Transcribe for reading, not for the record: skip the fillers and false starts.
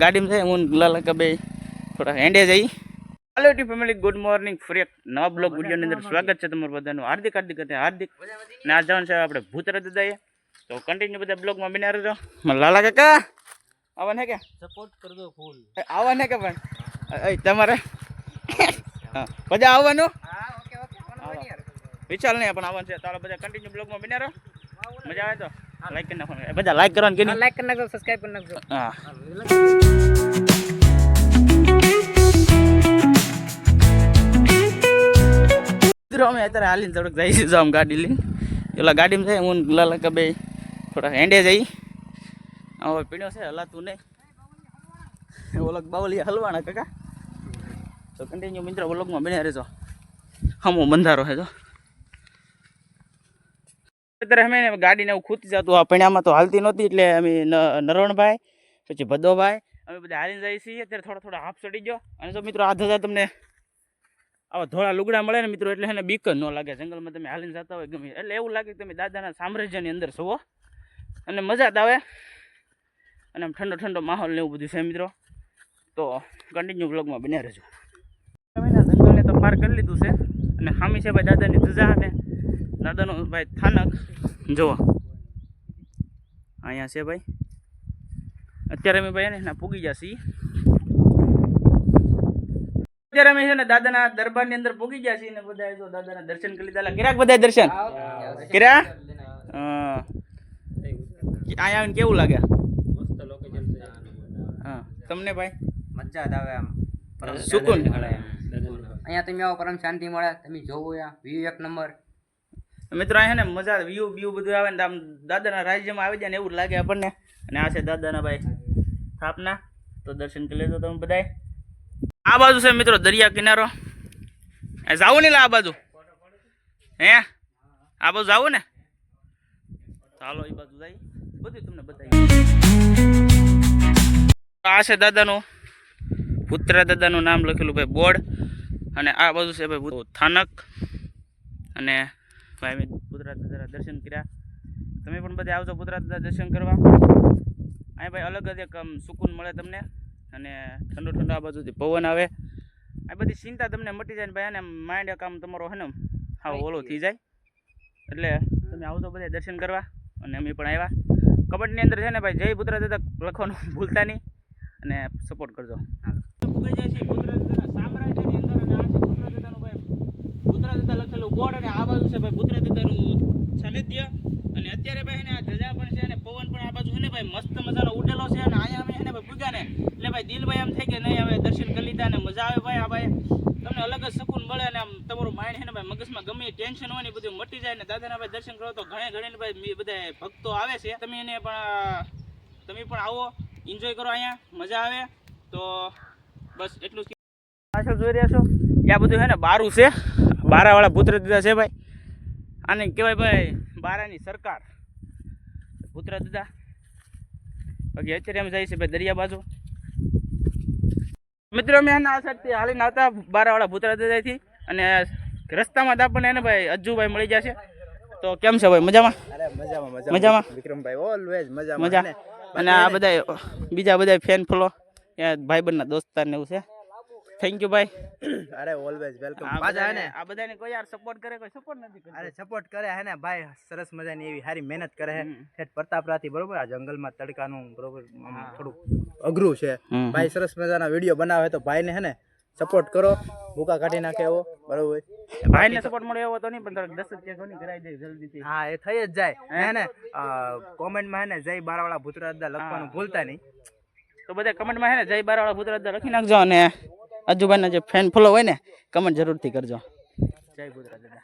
गाड़ी में हूँ लाला का भाई थोड़ा हेंडे जाई। Hello T family, good morning. Free एक नवा ब्लॉग वीडियो ની અંદર સ્વાગત છે તમારું બધાનું। હાર્દિક હાર્દિક હાર્દિક ને આ જવાનું છે આપણે ભૂતરા દાદાએ, તો કન્ટિન્યુ બધા બ્લોગમાં બન્યા રહેજો। લાલા કાકા આવવાને કે સપોર્ટ કર દો ફૂલ આવવાને કે પણ તમારે હા બધા આવવાનું? હા ઓકે ઓકે વિચાર નહીં પણ આવવાનું છે, તારો બધા કન્ટિન્યુ બ્લોગમાં બન્યા રહો। મજા આવે તો લાઈક કરી નાખો, બધા લાઈક કરવાનું કે નહીં? લાઈક કરી નાખજો, સબસ્ક્રાઇબ કરી નાખજો। હા અમે અત્યારે હાલીને થોડુંક જઈશું આમ ગાડી લઈને। પેલા ગાડીમાં છે હું લાલા કે ભાઈ થોડા હેંડે જઈ। હવે પીણ્યો છે હલાતું નહીં, ઓલો બાવલિયા હલવાના કાકા। તો કન્ટિન્યુ મિત્રો વ્લોગમાં બન્યા રહેજો। હમો બંધારો છે તો અત્યારે અમે ગાડીને એવું ખૂતી જતું, આ પીણામાં તો હાલતી નહોતી એટલે અમે નરવણભાઈ પછી ભદોભાઈ અમે બધા હાલીને જઈએ છીએ। અત્યારે થોડા થોડા હાફ ચડી ગયો। અને જો મિત્રો આ ધજા તમને આવા ધોળા લુગડા મળે ને મિત્રો એટલે એને બીક જ ન લાગે। જંગલમાં તમે હાલીને જતા હોય ગમે એટલે એવું લાગે કે તમે દાદાના સામ્રાજ્યની અંદર છો અને મજા જ આવે અને આમ ઠંડો ઠંડો માહોલ ને એવું બધું છે મિત્રો। તો કન્ટિન્યુ વ્લોગમાં બન્યા રહેજો। જંગલને તો પાર કરી લીધું છે અને હામી છે ભાઈ દાદાની ધજા અને દાદાનું ભાઈ સ્થાનક જુઓ અહીંયા છે ભાઈ। અત્યારે અમે ભાઈ એને પૂગી ગયા છીએ। અત્યારે અમે છે ને દાદાના દરબારની અંદર પૂગી ગયા છીએ ને બધા જો દાદાના દર્શન કરી લીધા। કર્યા બધા દર્શન કર્યા? અહીંયા આવીને કેવું લાગે? હા તમને ભાઈ મજા જ આવે, આમ સુકૂન અહીંયા તમે આવો પરમ શાંતિ મળે। તમે જોવો વ્યૂ એક નંબર મિત્રો। અહીંયા ને મજા વ્યૂ વ્યૂ બધું આવે ને આમ દાદાના રાજ્યમાં આવી જાય ને એવું લાગે આપણને। અને આ છે દાદાના ભાઈ સ્થાપના, તો દર્શન કરી લેજો તમે બધાએ। આ બાજુ છે મિત્રો દરિયા કિનારો, જાવું ને આ બાજુ? હે આ બાજુ જાવું ને? ચાલો એ બાજુ જાય, બધું તમને બતાવી। આ છે દાદાનું ભૂતરા દાદાનું નામ લખેલું ભાઈ બોર્ડ, અને આ બાજુ છે ભાઈ સ્થાનક। અને ભાઈ મેં ભૂતરા દાદાના દર્શન કર્યા, તમે પણ બધે આવજો ભૂતરા દાદા દર્શન કરવા। અહીં ભાઈ અલગ જ એક સુકૂન મળે તમને અને ઠંડો ઠંડો આ બાજુથી પવન આવે, આ બધી ચિંતા તમને મટી જાય ને ભાઈ, અને માઇન્ડ કામ તમારો હે ને હા ઓલો થઈ જાય। એટલે તમે આવજો બધા દર્શન કરવા અને અમે પણ આવ્યા। કમેન્ટની અંદર છે ને ભાઈ જય ભૂતરા દાદા લખવાનું ભૂલતા નહીં અને સપોર્ટ કરજો। જાય છે ભૂતરા દાદાના સામ્રાજ્યની અંદર, અને આ છે ભૂતરા દાદાનું ભાઈ ભૂતરા દાદા લખેલું બોર્ડ, અને આ બાજુ છે ભાઈ ભૂતરા દાદાનું સાનિધ્ય। અને અત્યારે ભાઈ ને આ ધજા પણ છે અને પવન પણ આ બાજુ છે ને ભાઈ મસ્ત મજાનો ઉડેલો છે, અને અહીંયા અમે છે ને ભાઈ પૂગ્યા ને એટલે ભાઈ દિલ ભાઈ આમ થાય કે નહીં હવે દર્શન કરી લીધા ને મજા આવે ભાઈ। આ ભાઈ તમને અલગ જ સુકૂન મળે અને આમ તમારું માઇન્ડ છે ને ભાઈ મગજમાં ગમે ટેન્શન હોય ને બધું મટી જાય ને દાદાના ભાઈ દર્શન કરો તો ઘણી ઘણી ભાઈ બધા ભક્તો આવે છે। તમે એને પણ આવો, એન્જોય કરો, અહીંયા મજા આવે। તો બસ એટલું જ પાછળ જોઈ રહ્યા છો આ બધું છે ને બારું છે, બારાવાળા ભૂતરા દાદા છે ભાઈ। આને કહેવાય ભાઈ બારાની સરકાર ભૂતરા દાદા। બાકી અત્યારે એમ જાય છે ભાઈ દરિયા બાજુ। મિત્રો અમે એના આ સાઈડથી હાલીને આવતા બારાવાળા ભૂતરા દાદાથી, અને રસ્તામાં જ આપણને એને ભાઈ અજ્જુભાઈ મળી જશે। તો કેમ છે ભાઈ મજામાં? અરે મજામાં મજામાં વિક્રમભાઈ ઓલવેઝ મજામાં મજા। અને આ બધા બીજા બધા ફેન ફોલો ભાઈબંધના દોસ્તાર ને એવું છે। થેન્ક યુ ભાઈ। અરે ઓલવેઝ વેલકમ। આ બધાને કોઈ યાર સપોર્ટ કરે, કોઈ સપોર્ટ નથી કરતો। અરે સપોર્ટ કરે હે ને ભાઈ, સરસ મજાની એવી સારી મહેનત કરે હે ઠેઠ પ્રતાપરાથી બરોબર। આ જંગલમાં તડકાનું બરોબર થોડુંક અઘરું છે ભાઈ, સરસ મજાના વિડીયો બનાવે તો ભાઈને હે ને સપોર્ટ કરો, ભૂકા કાઢી નાખે એવો બરોબર। ભાઈને સપોર્ટ મળે એવો તો નહીં, પણ 10 કે કોની કરાઈ દે જલ્દીથી। હા એ થઈ જ જાય હે ને। કોમેન્ટમાં હે ને જય બારાવાળા ભૂતરા દાદા લખવાનું ભૂલતા નહીં। તો બધા કમેન્ટમાં હે ને જય બારાવાળા ભૂતરા દાદા લખી નાખજો, અને અજુભાઈના જે ફેન ફોલો હોય ને કમેન્ટ જરૂરથી કરજો। જય ભૂતરા દાદા।